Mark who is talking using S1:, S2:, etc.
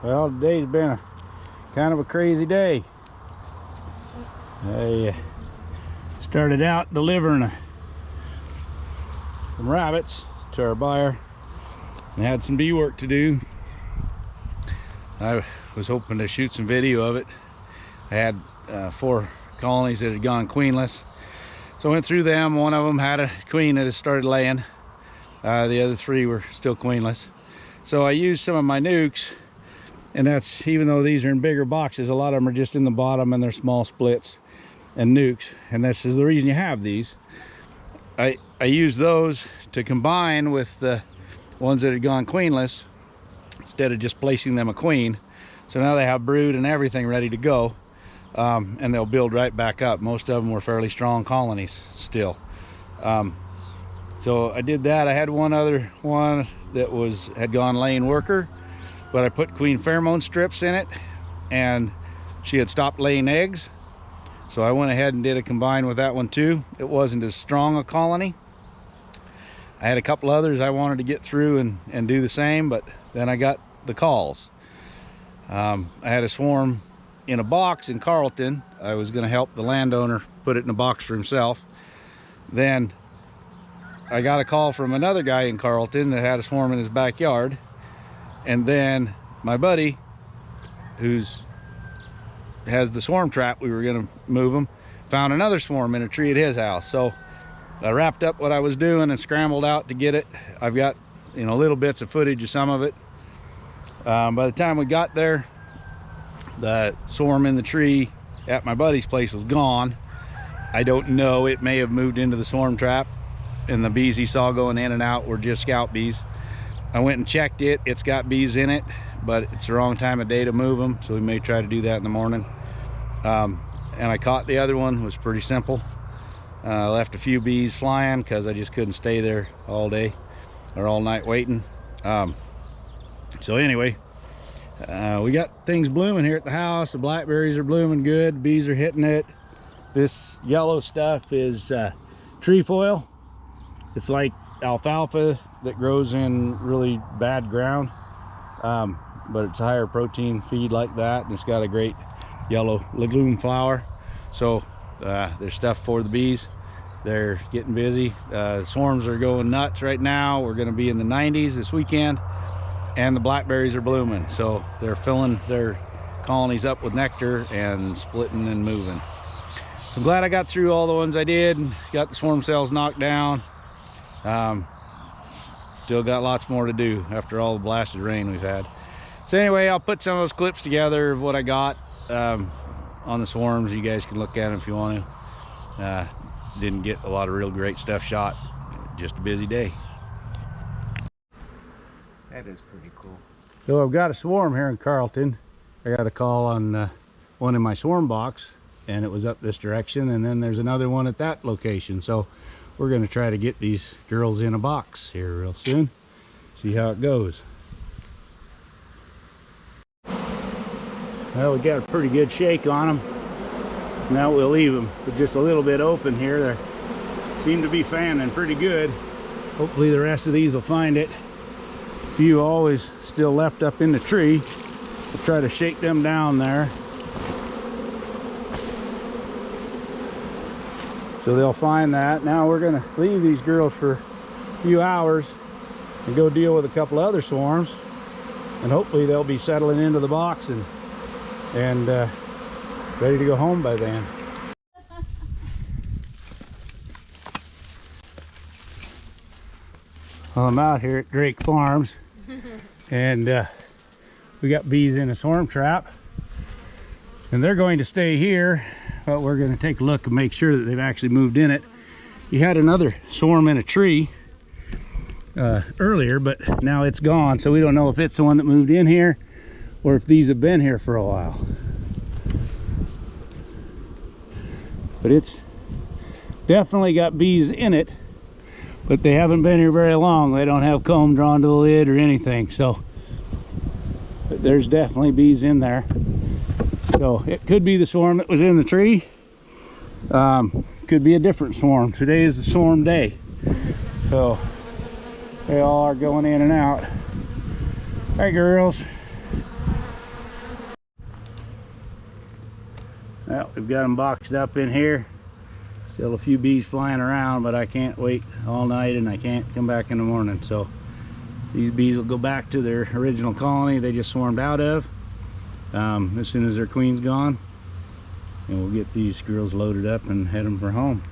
S1: Well, today's been kind of a crazy day. I started out delivering some rabbits to our buyer and had some bee work to do. I was hoping to shoot some video of it. I had 4 colonies that had gone queenless, so I went through them. One of them had a queen that had started laying. The other 3 were still queenless, so I used some of my nukes. And that's, even though these are in bigger boxes, a lot of them are just in the bottom and they're small splits and nukes, and this is the reason you have these. I use those to combine with the ones that had gone queenless instead of just placing them a queen. So now they have brood and everything ready to go, and they'll build right back up. Most of them were fairly strong colonies still. So I did that. I had one other one that had gone laying worker, but I put queen pheromone strips in it and she had stopped laying eggs, so I went ahead and did a combine with that one too. It wasn't as strong a colony. I had a couple others I wanted to get through and do the same, but then I got the calls. I had a swarm in a box in Carlton. I was going to help the landowner put it in a box for himself. Then I got a call from another guy in Carlton that had a swarm in his backyard. And then my buddy, has the swarm trap, we were going to move him, found another swarm in a tree at his house. So I wrapped up what I was doing and scrambled out to get it. I've got, little bits of footage of some of it. By the time we got there, the swarm in the tree at my buddy's place was gone. I don't know, it may have moved into the swarm trap, and the bees he saw going in and out were just scout bees. I went and checked it. It's got bees in it, but it's the wrong time of day to move them, so we may try to do that in the morning. And I caught the other one. It was pretty simple. I left a few bees flying because I just couldn't stay there all day or all night waiting. So anyway, we got things blooming here at the house. The blackberries are blooming good. Bees are hitting it. This yellow stuff is trefoil. It's like alfalfa that grows in really bad ground, but it's a higher protein feed like that, and it's got a great yellow legume flower. So there's stuff for the bees. They're getting busy. Swarms are going nuts right now. We're going to be in the 90s this weekend, and the blackberries are blooming, so they're filling their colonies up with nectar and splitting and moving. So I'm glad I got through all the ones I did, got the swarm cells knocked down. Still got lots more to do after all the blasted rain we've had. So anyway, I'll put some of those clips together of what I got on the swarms. You guys can look at them if you want to. Didn't get a lot of real great stuff shot. Just a busy day.
S2: That is pretty cool.
S1: So I've got a swarm here in Carlton. I got a call on one in my swarm box, and it was up this direction, and then there's another one at that location. So we're going to try to get these girls in a box here real soon. See how it goes. Well, we got a pretty good shake on them. Now we'll leave them with just a little bit open here. They seem to be fanning pretty good. Hopefully the rest of these will find it. A few always still left up in the tree. We'll try to shake them down there, so they'll find that. Now we're going to leave these girls for a few hours and go deal with a couple other swarms, and hopefully they'll be settling into the box and ready to go home by then. Well, I'm out here at Drake Farms and we got bees in a swarm trap, and they're going to stay here, but we're going to take a look and make sure that they've actually moved in it. You had another swarm in a tree earlier, but now it's gone, so we don't know if it's the one that moved in here or if these have been here for a while. But it's definitely got bees in it, but they haven't been here very long. They don't have comb drawn to the lid or anything, so but there's definitely bees in there. So it could be the swarm that was in the tree. Could be a different swarm. Today is the swarm day, so they all are going in and out. Hey girls, Well, we've got them boxed up in here. Still a few bees flying around, but I can't wait all night and I can't come back in the morning. So these bees will go back to their original colony they just swarmed out of as soon as their queen's gone. And we'll get these girls loaded up and head them for home.